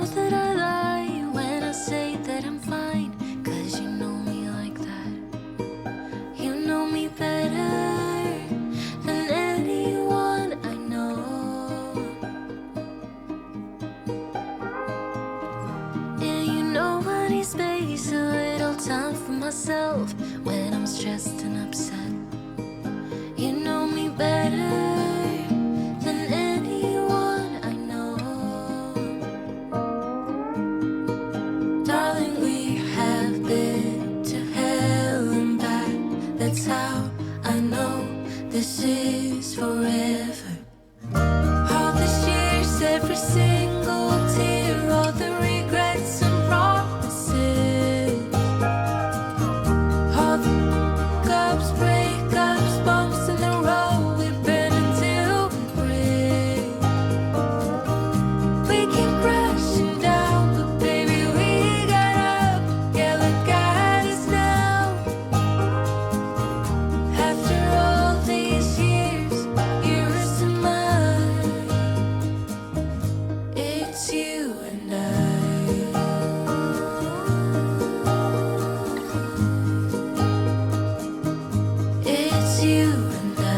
know that I lie when I say that I'm fine, 'cause you know me like that. You know me better than anyone I know. And you know I need space, a little time for myself when I'm stressed and upset. You know me better than anyone I know. Darling, we have been to hell and back. That's how I know this is forever. All these years, every single tear, all the regrets and promises, all the cups, breakups, bumps in the road, we've been until we break. We keep crashing down, but baby, we got up. Yeah, look at us now. After all these years, yours and mine, it's you and I. It's you and I.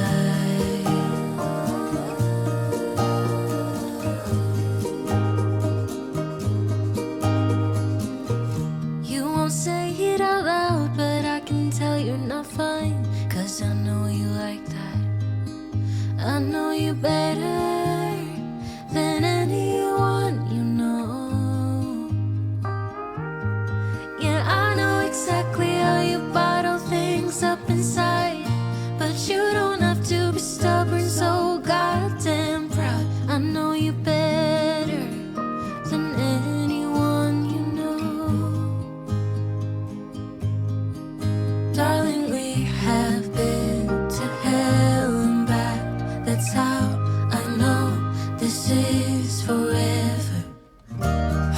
You won't say it out loud, but I can tell you're not fine, 'cause I know you like that. I know you better than anyone you know. Yeah, I know exactly how you bottle things up inside, but you don't have to be stubborn, so goddamn proud. I know you better than anyone you know. Darling, we have been to hell and back. That's how I know this is forever.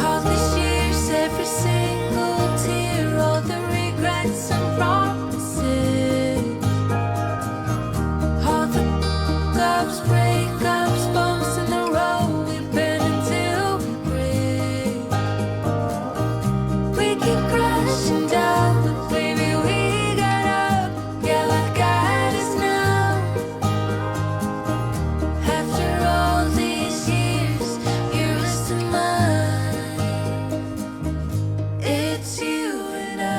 All these years, every single tear, all the regrets and promises, all the cups, breakups, bumps in the road, we've been until we break. We keep crashing down, but baby, we got up. Yeah, look at us now. After all these years, yours and mine, it's you and I.